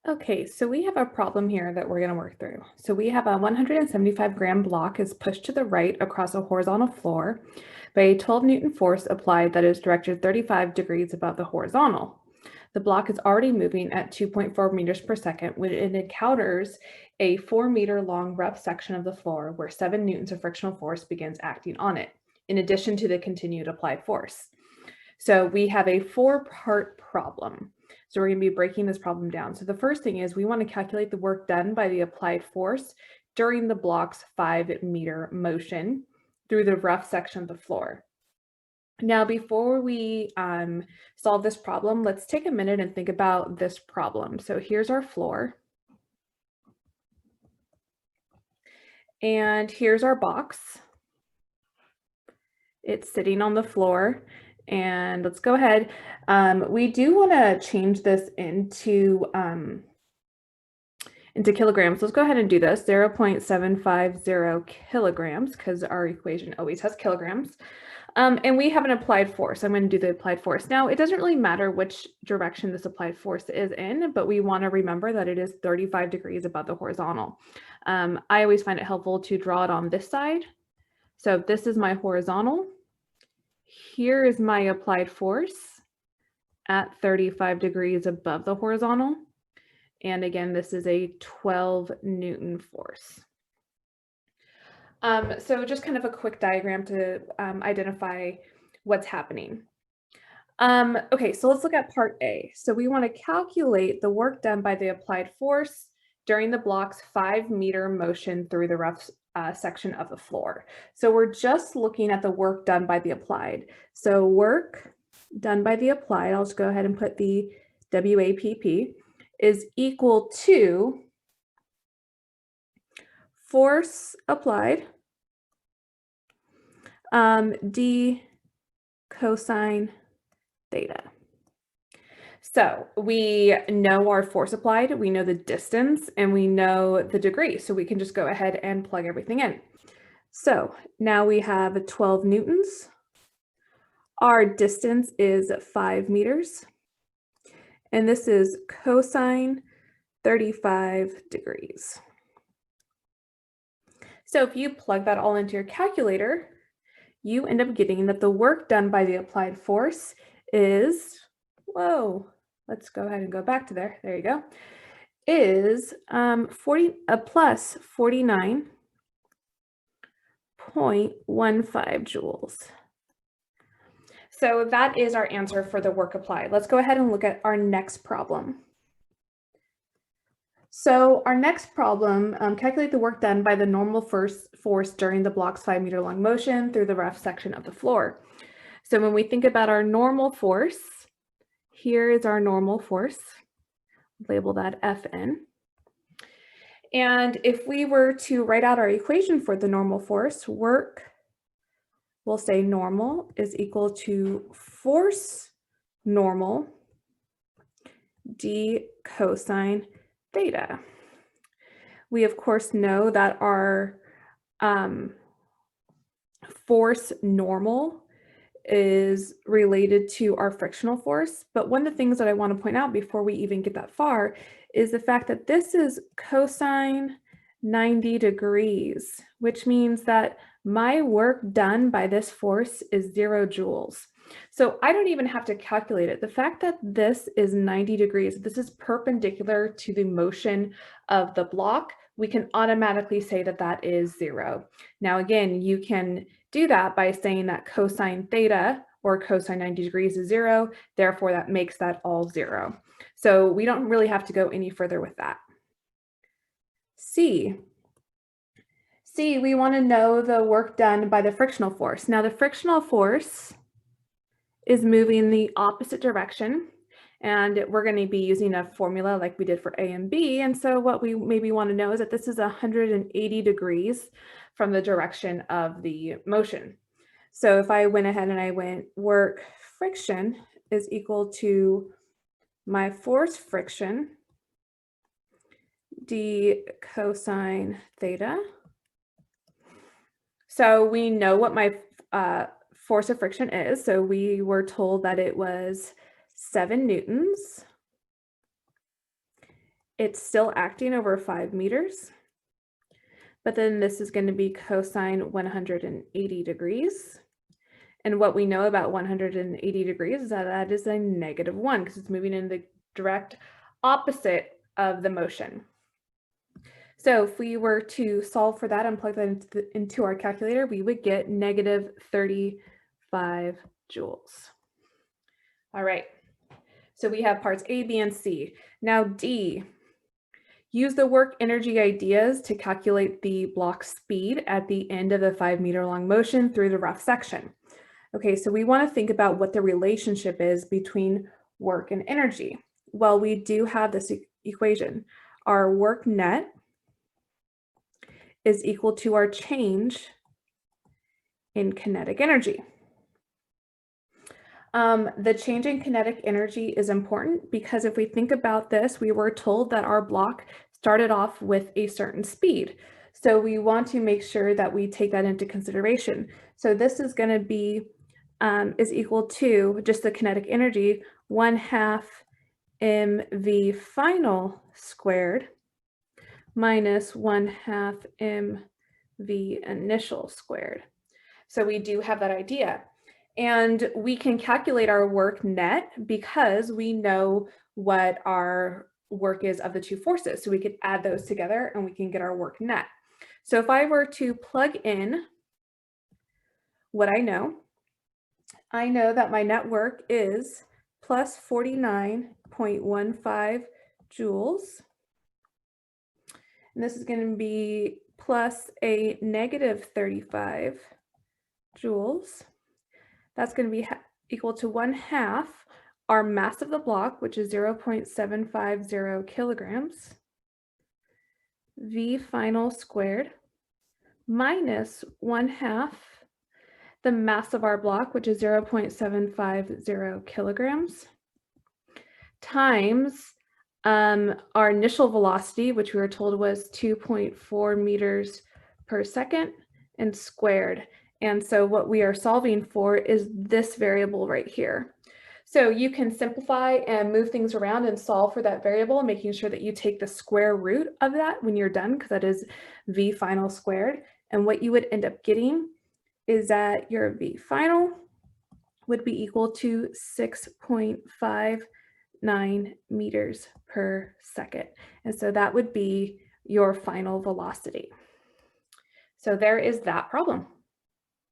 Okay, so we have a problem here that we're going to work through. So we have a 175-gram block is pushed to the right across a horizontal floor by a 12 Newton force applied that is directed 35 degrees above the horizontal. The block is already moving at 2.4 meters per second when it encounters a 4-meter long rough section of the floor where 7 newtons of frictional force begins acting on it, in addition to the continued applied force. So we have a 4-part problem. So we're going to be breaking this problem down. So the first thing is we want to calculate the work done by the applied force during the block's 5-meter motion through the rough section of the floor. Now, before we solve this problem, let's take a minute and think about this problem. So here's our floor. And here's our box. It's sitting on the floor. And let's go ahead. We do want to change this into kilograms. Let's go ahead and do this. 0.750 kilograms, because our equation always has kilograms. And we have an applied force. I'm going to do the applied force. Now, it doesn't really matter which direction this applied force is in, but we want to remember that it is 35 degrees above the horizontal. I always find it helpful to draw it on this side. So this is my horizontal. Here is my applied force at 35 degrees above the horizontal. And again, this is a 12 Newton force. So just kind of a quick diagram to identify what's happening. Okay, so let's look at part A. So we want to calculate the work done by the applied force during the block's 5-meter motion through the rough section of the floor. So we're just looking at the work done by the applied. So work done by the applied, I'll just go ahead and put the WAPP, is equal to force applied d cosine theta. So we know our force applied, we know the distance, and we know the degree. So we can just go ahead and plug everything in. So now we have 12 newtons. Our distance is 5 meters. And this is cosine 35 degrees. So if you plug that all into your calculator, you end up getting that the work done by the applied force is, whoa, let's go ahead and go back to there. There you go. Is plus 49.15 joules. So that is our answer for the work applied. Let's go ahead and look at our next problem. So our next problem, calculate the work done by the normal force during the block's 5-meter long motion through the rough section of the floor. So when we think about our normal force, here is our normal force. Label that Fn. And if we were to write out our equation for the normal force, work, we'll say normal is equal to force normal d cosine theta. We, of course, know that our force normal is related to our frictional force. But one of the things that I want to point out before we even get that far is the fact that this is cosine 90 degrees, which means that my work done by this force is 0 joules. So I don't even have to calculate it. The fact that this is 90 degrees, this is perpendicular to the motion of the block, we can automatically say that that is 0. Now, again, you can do that by saying that cosine theta or cosine 90 degrees is 0, therefore that makes that all 0. So we don't really have to go any further with that. C, we want to know the work done by the frictional force. Now the frictional force is moving the opposite direction, and we're going to be using a formula like we did for A and B. And so what we maybe want to know is that this is 180 degrees from the direction of the motion. So if I went ahead and I went work friction is equal to my force friction d cosine theta. So we know what my force of friction is. So we were told that it was 7 newtons. it's still acting over 5 meters, but then this is going to be cosine 180 degrees. And what we know about 180 degrees is that that is a -1 because it's moving in the direct opposite of the motion. So if we were to solve for that and plug that into our calculator, we would get -35 joules. All right, so we have parts A, B, and C. Now D, use the work energy ideas to calculate the block speed at the end of the 5 meter long motion through the rough section. Okay, so we want to think about what the relationship is between work and energy. Well, we do have this equation. Our work net is equal to our change in kinetic energy. The change in kinetic energy is important because if we think about this, we were told that our block started off with a certain speed. So we want to make sure that we take that into consideration. So this is going to be is equal to just the kinetic energy, 1/2 mv final squared minus 1/2 mv initial squared. So we do have that idea. And we can calculate our work net because we know what our work is of the two forces. So we could add those together and we can get our work net. So if I were to plug in what I know that my net work is plus 49.15 joules. And this is going to be plus a -35 joules. That's going to be equal to 1/2 our mass of the block, which is 0.750 kilograms, V final squared, minus 1/2 the mass of our block, which is 0.750 kilograms, times our initial velocity, which we were told was 2.4 meters per second, and squared. And so what we are solving for is this variable right here. So you can simplify and move things around and solve for that variable, making sure that you take the square root of that when you're done, because that is V final squared. And what you would end up getting is that your V final would be equal to 6.59 meters per second. And so that would be your final velocity. So there is that problem.